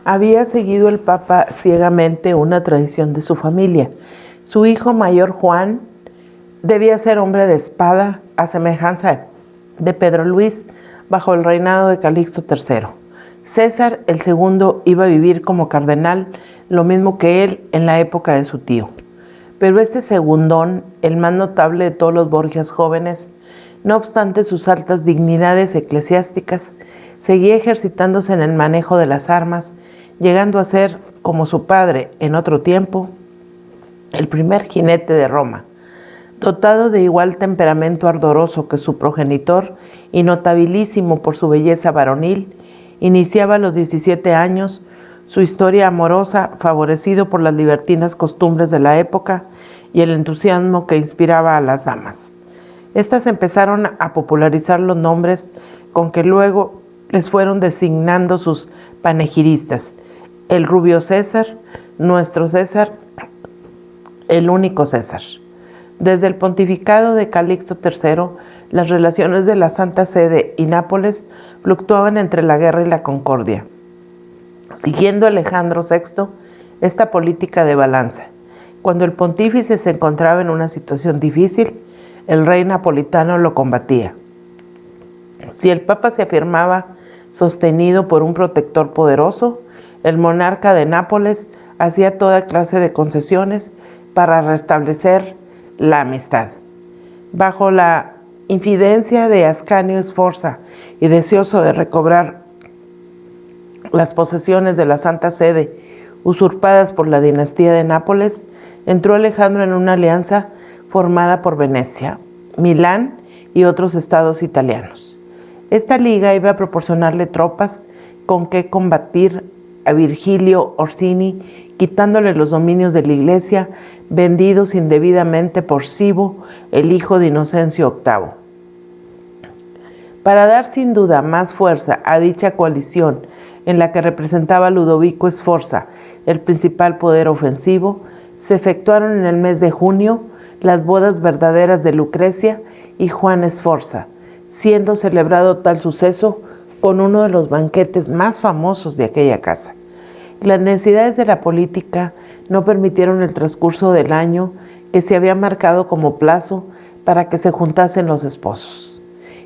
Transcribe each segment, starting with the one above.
Había seguido el Papa ciegamente una tradición de su familia. Su hijo mayor Juan debía ser hombre de espada, a semejanza de Pedro Luis, bajo el reinado de Calixto III. César, el segundo, iba a vivir como cardenal, lo mismo que él en la época de su tío. Pero este segundón, el más notable de todos los Borgias jóvenes, no obstante sus altas dignidades eclesiásticas, seguía ejercitándose en el manejo de las armas, llegando a ser, como su padre en otro tiempo, el primer jinete de Roma. Dotado de igual temperamento ardoroso que su progenitor y notabilísimo por su belleza varonil, iniciaba a los 17 años su historia amorosa, favorecido por las libertinas costumbres de la época y el entusiasmo que inspiraba a las damas. Estas empezaron a popularizar los nombres con que luego les fueron designando sus panegiristas: el rubio César, nuestro César, el único César. Desde el pontificado de Calixto III, las relaciones de la Santa Sede y Nápoles fluctuaban entre la guerra y la concordia, siguiendo Alejandro VI esta política de balanza. Cuando el pontífice se encontraba en una situación difícil, el rey napolitano lo combatía. Si el Papa se afirmaba sostenido por un protector poderoso, el monarca de Nápoles hacía toda clase de concesiones para restablecer la amistad. Bajo la infidencia de Ascanio Sforza y deseoso de recobrar las posesiones de la Santa Sede usurpadas por la dinastía de Nápoles, entró Alejandro en una alianza formada por Venecia, Milán y otros estados italianos. Esta liga iba a proporcionarle tropas con que combatir a Virgilio Orsini, quitándole los dominios de la Iglesia vendidos indebidamente por Cibo, el hijo de Inocencio VIII. Para dar sin duda más fuerza a dicha coalición, en la que representaba Ludovico Sforza el principal poder ofensivo, se efectuaron en el mes de junio las bodas verdaderas de Lucrecia y Juan Sforza, siendo celebrado tal suceso con uno de los banquetes más famosos de aquella casa. Las necesidades de la política no permitieron el transcurso del año que se había marcado como plazo para que se juntasen los esposos.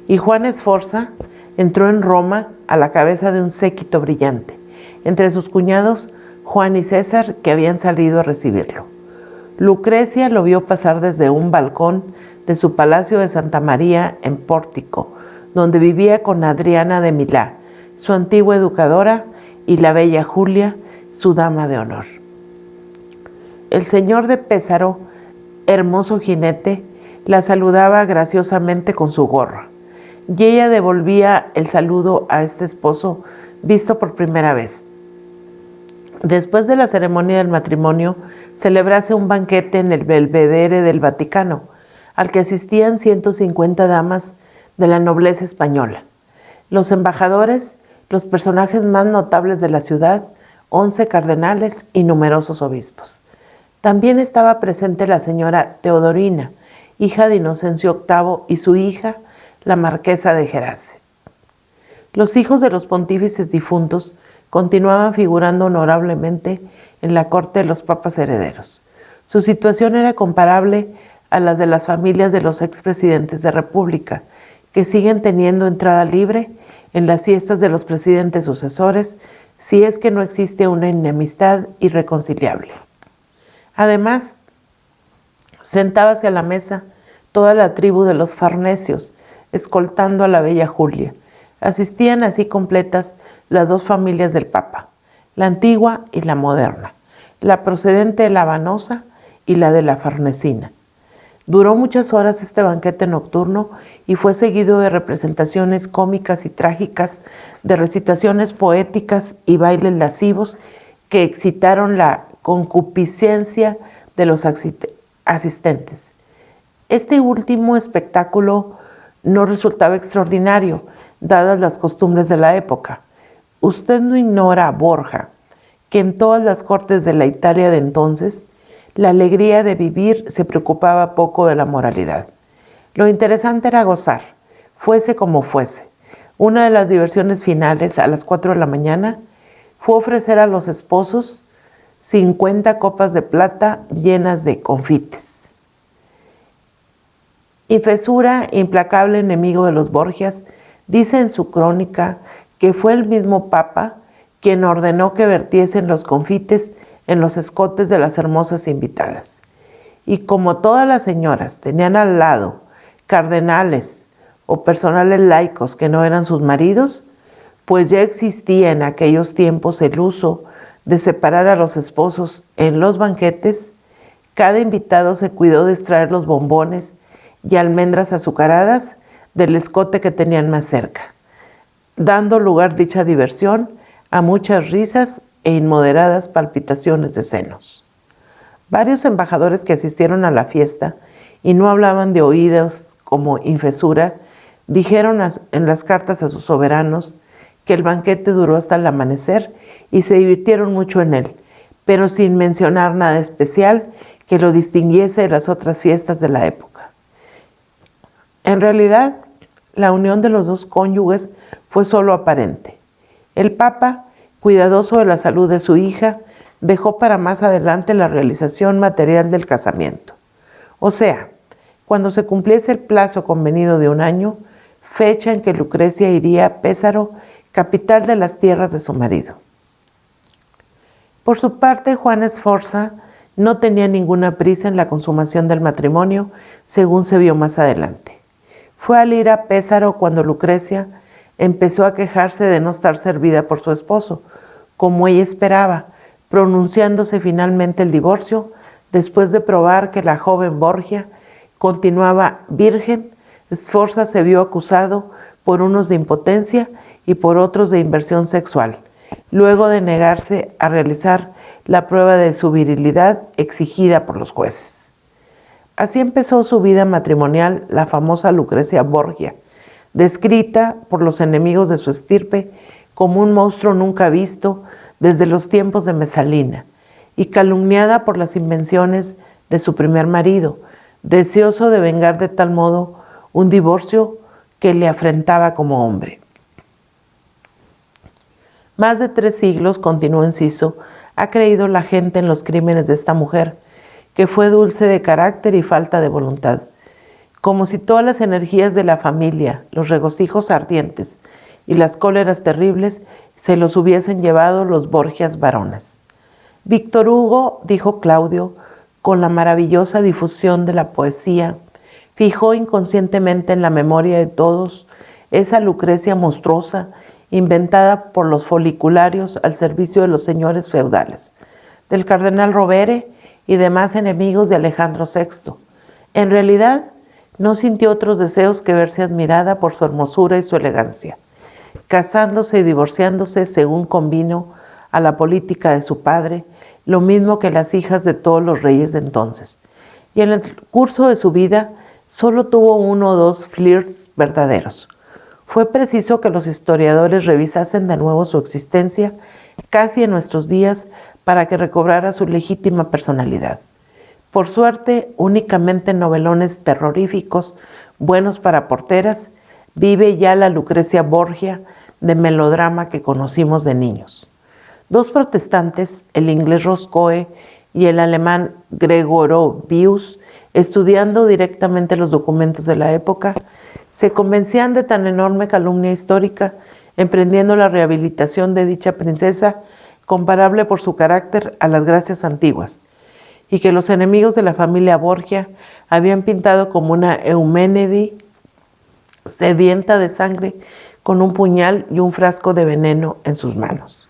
Y Juan Sforza entró en Roma a la cabeza de un séquito brillante, entre sus cuñados Juan y César, que habían salido a recibirlo. Lucrecia lo vio pasar desde un balcón de su palacio de Santa María en Pórtico, donde vivía con Adriana de Milá, su antigua educadora, y la bella Julia, su dama de honor. El señor de Pésaro, hermoso jinete, la saludaba graciosamente con su gorra, y ella devolvía el saludo a este esposo visto por primera vez. Después de la ceremonia del matrimonio, celebrase un banquete en el Belvedere del Vaticano, al que asistían 150 damas de la nobleza española, los embajadores, los personajes más notables de la ciudad, 11 cardenales y numerosos obispos. También estaba presente la señora Teodorina, hija de Inocencio VIII, y su hija, la marquesa de Gerace. Los hijos de los pontífices difuntos continuaban figurando honorablemente en la corte de los papas herederos. Su situación era comparable a las de las familias de los expresidentes de República, que siguen teniendo entrada libre en las fiestas de los presidentes sucesores, si es que no existe una enemistad irreconciliable. Además, sentábase a la mesa toda la tribu de los farnesios, escoltando a la bella Julia. Asistían así completas las dos familias del Papa, la antigua y la moderna, la procedente de la Vanosa y la de la Farnesina. Duró muchas horas este banquete nocturno y fue seguido de representaciones cómicas y trágicas, de recitaciones poéticas y bailes lascivos que excitaron la concupiscencia de los asistentes. Este último espectáculo no resultaba extraordinario, dadas las costumbres de la época. Usted no ignora, Borja, que en todas las cortes de la Italia de entonces, la alegría de vivir se preocupaba poco de la moralidad. Lo interesante era gozar, fuese como fuese. Una de las diversiones finales, a las 4 de la mañana, fue ofrecer a los esposos 50 copas de plata llenas de confites. Infesura, implacable enemigo de los Borgias, dice en su crónica que fue el mismo Papa quien ordenó que vertiesen los confites en los escotes de las hermosas invitadas. Y como todas las señoras tenían al lado cardenales o personales laicos que no eran sus maridos, pues ya existía en aquellos tiempos el uso de separar a los esposos en los banquetes, cada invitado se cuidó de extraer los bombones y almendras azucaradas del escote que tenían más cerca, dando lugar dicha diversión a muchas risas e inmoderadas palpitaciones de senos. Varios embajadores que asistieron a la fiesta y no hablaban de oídos como infesura, dijeron en las cartas a sus soberanos que el banquete duró hasta el amanecer y se divirtieron mucho en él, pero sin mencionar nada especial que lo distinguiese de las otras fiestas de la época. En realidad, la unión de los dos cónyuges fue solo aparente. El Papa, cuidadoso de la salud de su hija, dejó para más adelante la realización material del casamiento. O sea, cuando se cumpliese el plazo convenido de 1 año, fecha en que Lucrecia iría a Pésaro, capital de las tierras de su marido. Por su parte, Juana Sforza no tenía ninguna prisa en la consumación del matrimonio, según se vio más adelante. Fue al ir a Pésaro cuando Lucrecia empezó a quejarse de no estar servida por su esposo, como ella esperaba, pronunciándose finalmente el divorcio después de probar que la joven Borgia continuaba virgen. Sforza se vio acusado por unos de impotencia y por otros de inversión sexual, luego de negarse a realizar la prueba de su virilidad exigida por los jueces. Así empezó su vida matrimonial la famosa Lucrecia Borgia, descrita por los enemigos de su estirpe como un monstruo nunca visto desde los tiempos de Mesalina, y calumniada por las invenciones de su primer marido, deseoso de vengar de tal modo un divorcio que le afrentaba como hombre. Más de 3 siglos, continuó Enciso, ha creído la gente en los crímenes de esta mujer, que fue dulce de carácter y falta de voluntad, como si todas las energías de la familia, los regocijos ardientes y las cóleras terribles se los hubiesen llevado los Borgias varones. Víctor Hugo, dijo Claudio, con la maravillosa difusión de la poesía, fijó inconscientemente en la memoria de todos esa Lucrecia monstruosa inventada por los folicularios al servicio de los señores feudales, del cardenal Rovere y demás enemigos de Alejandro VI. En realidad, no sintió otros deseos que verse admirada por su hermosura y su elegancia, casándose y divorciándose según convino a la política de su padre, lo mismo que las hijas de todos los reyes de entonces. Y en el curso de su vida solo tuvo 1 o 2 flirts verdaderos. Fue preciso que los historiadores revisasen de nuevo su existencia casi en nuestros días para que recobrara su legítima personalidad. Por suerte, únicamente en novelones terroríficos, buenos para porteras, vive ya la Lucrecia Borgia de melodrama que conocimos de niños. 2 protestantes, el inglés Roscoe y el alemán Gregorovius, estudiando directamente los documentos de la época, se convencían de tan enorme calumnia histórica, emprendiendo la rehabilitación de dicha princesa, comparable por su carácter a las Gracias antiguas, y que los enemigos de la familia Borgia habían pintado como una Euménide sedienta de sangre, con un puñal y un frasco de veneno en sus manos.